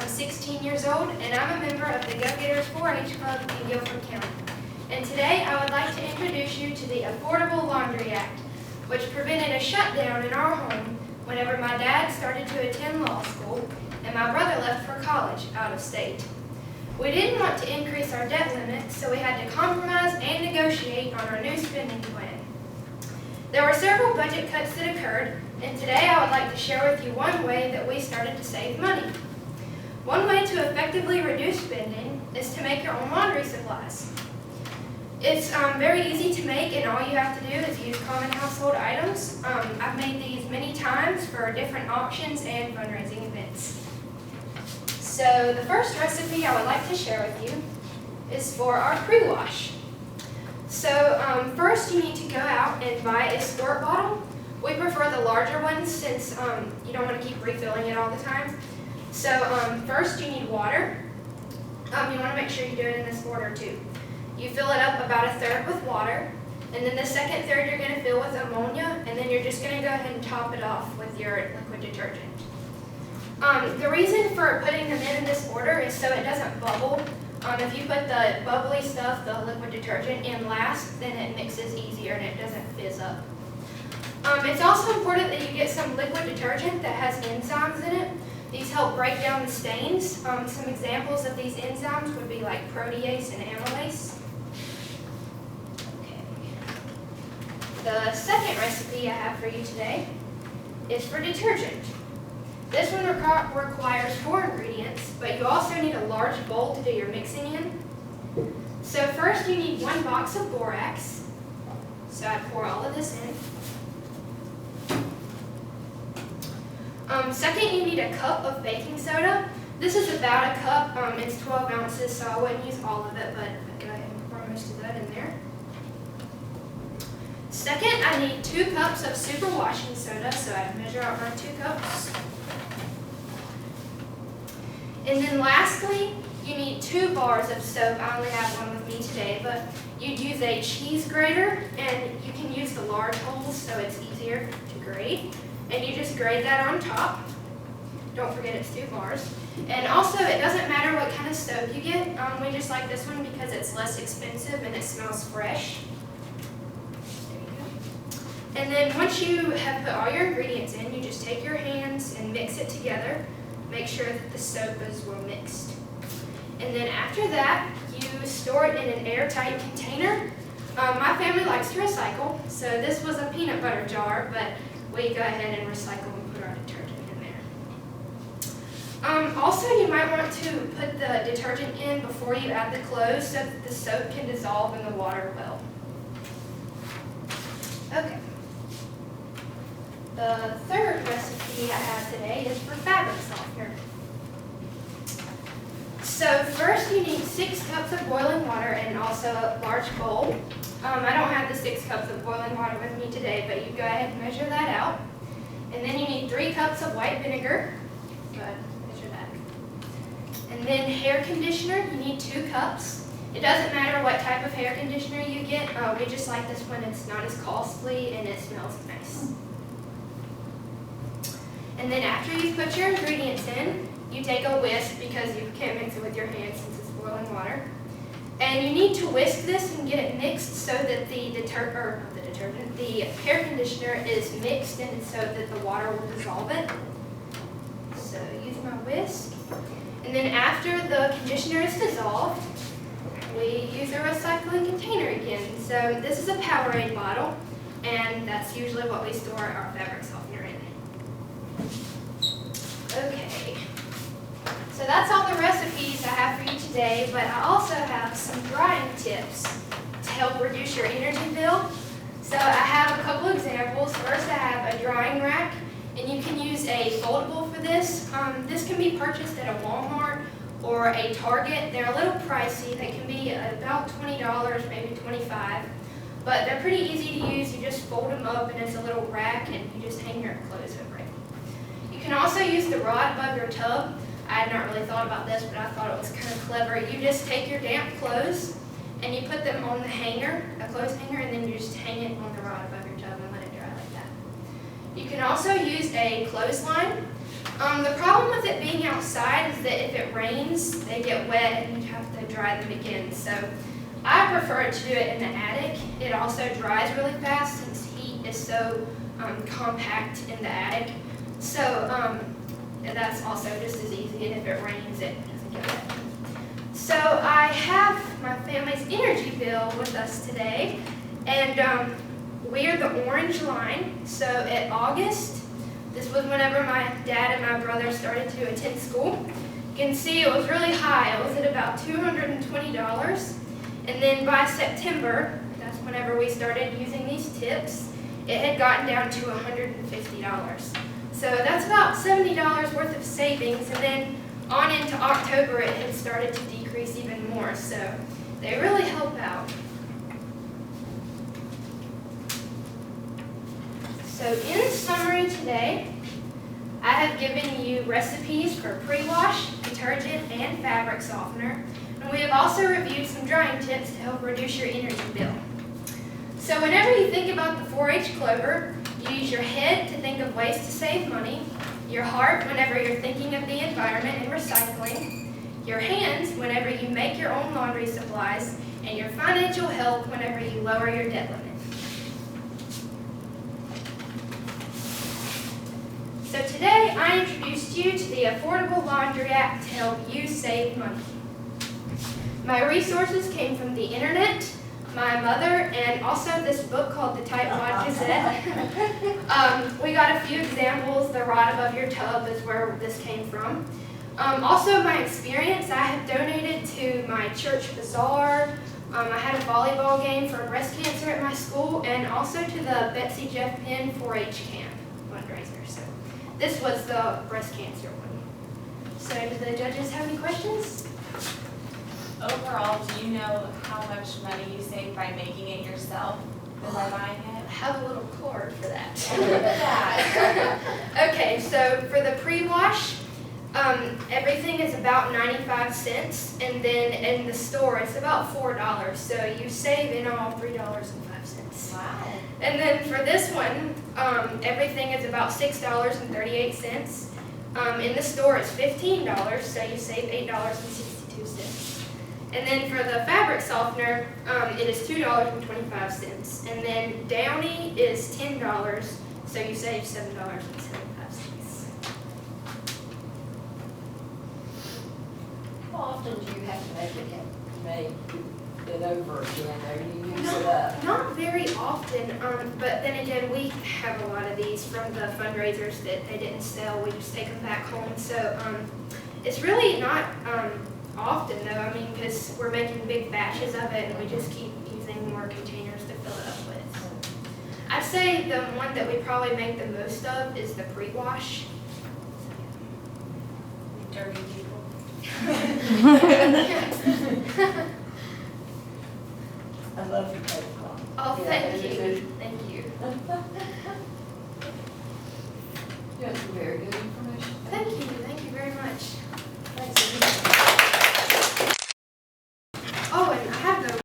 I'm 16 years old, and I'm a member of the Go-Getters 4-H Club in Guilford County. And today I would like to introduce you to the Affordable Laundry Act, which prevented a shutdown in our home whenever my dad started to attend law school and my brother left for college out of state. We didn't want to increase our debt limit, so we had to compromise and negotiate on our new spending plan. There were several budget cuts that occurred, and today I would like to share with you one way that we started to save money. One way to effectively reduce spending is to make your own laundry supplies. It's very easy to make, and all you have to do is use common household items. I've made these many times for different auctions and fundraising events. So the first recipe I would like to share with you is for our pre-wash. So first you need to go out and buy a squirt bottle. We prefer the larger ones since you don't want to keep refilling it all the time. So first you need water. You want to make sure you do it in this order too. You fill it up about 1/3 with water, and then the second third you're going to fill with ammonia, and then you're just going to go ahead and top it off with your liquid detergent. The reason for putting them in this order is so it doesn't bubble. If you put the bubbly stuff, the liquid detergent, in last, then it mixes easier and it doesn't fizz up. It's also important that you get some liquid detergent that has enzymes in it. These help break down the stains. Some examples of these enzymes would be like protease and amylase. Okay. The second recipe I have for you today is for detergent. This one requires 4 ingredients, but you also need a large bowl to do your mixing in. So first you need 1 box of borax. So I pour all of this in. Second, you need a cup of baking soda. This is about a cup. It's 12 ounces, so I wouldn't use all of it, but I'll go ahead and pour most of that in there. Second, I need 2 cups of super washing soda, so I measure out my 2 cups. And then lastly, you need 2 bars of soap. I only have one with me today, but you'd use a cheese grater, and you can use the large holes so it's easier to grate. And you just grate that on top. Don't forget it's 2 bars. And also, it doesn't matter what kind of soap you get. We just like this one because it's less expensive and it smells fresh. There you go. And then once you have put all your ingredients in, you just take your hands and mix it together. Make sure that the soap is well mixed. And then after that, you store it in an airtight container. My family likes to recycle, so this was a peanut butter jar, but we go ahead and recycle and put our detergent in there. Also, you might want to put the detergent in before you add the clothes so that the soap can dissolve in the water well. Okay. The third recipe I have today is for fabric softener. So first you need 6 cups of boiling water and also a large bowl. I don't have the 6 cups of boiling water with me today, but you go ahead and measure that out. And then you need 3 cups of white vinegar. Go ahead and measure that. And then hair conditioner, you need 2 cups. It doesn't matter what type of hair conditioner you get. We just like this one. It's not as costly and it smells nice. And then after you put your ingredients in, you take a whisk because you can't mix it with your hands since it's boiling water. And you need to whisk this and get it mixed so that the hair conditioner is mixed and so that the water will dissolve it. So use my whisk. And then after the conditioner is dissolved, we use a recycling container again. So this is a Powerade bottle, and that's usually what we store our fabric softener in. Okay. So that's all the recipes I have for you today, but I also have some drying tips to help reduce your energy bill. So I have a couple examples. First, I have a drying rack, and you can use a foldable for this. This can be purchased at a Walmart or a Target. They're a little pricey. They can be about $20, maybe $25, but they're pretty easy to use. You just fold them up, and it's a little rack, and you just hang your clothes over it. You can also use the rod above your tub. I had not really thought about this, but I thought it was kind of clever. You just take your damp clothes and you put them on the hanger, a clothes hanger, and then you just hang it on the rod above your tub and let it dry like that. You can also use a clothesline. The problem with it being outside is that if it rains, they get wet and you have to dry them again. So I prefer to do it in the attic. It also dries really fast since heat is so compact in the attic. So that's also just as easy, and if it rains, it doesn't get wet. So I have my family's energy bill with us today, and we are the orange line. So at August, this was whenever my dad and my brother started to attend school. You can see it was really high. It was at about $220. And then by September, that's whenever we started using these tips, it had gotten down to $150. So that's about $70 worth of savings. And then on into October, it had started to decrease even more. So they really help out. So in summary today, I have given you recipes for pre-wash, detergent, and fabric softener. And we have also reviewed some drying tips to help reduce your energy bill. So whenever you think about the 4-H Clover, you use your head to think of ways to save money, your heart whenever you're thinking of the environment and recycling, your hands whenever you make your own laundry supplies, and your financial health whenever you lower your debt limit. So today I introduced you to the Affordable Laundry Act to help you save money. My resources came from the internet, my mother, and also this book called the Tightwad Gazette. We got a few examples. The rod above your tub is where this came from. Also my experience, I have donated to my church bazaar. I had a volleyball game for breast cancer at my school, and also to the Betsy Jeff Penn 4-H camp fundraiser. So this was the breast cancer one. So do the judges have any questions? Overall, do you know how much money you save by making it yourself than by buying I it? have a little card for that. Look at that. Okay, so for the pre-wash, everything is about 95 cents, and then in the store it's about $4. So you save in all $3.05. Wow. And then for this one, everything is about $6.38. In the store it's $15, so you save $8.62. And then for the fabric softener, it is $2.25. And then Downy is $10, so you save $7.75. How often do you have to make it over again, or you use it up? Not very often, but then again, we have a lot of these from the fundraisers that they didn't sell. We just take them back home. So it's really not often, though, I mean, because we're making big batches of it, and we just keep using more containers to fill it up with. I'd say the one that we probably make the most of is the pre-wash. Dirty people. I love your tablecloth. Oh, Yeah, thank it is you.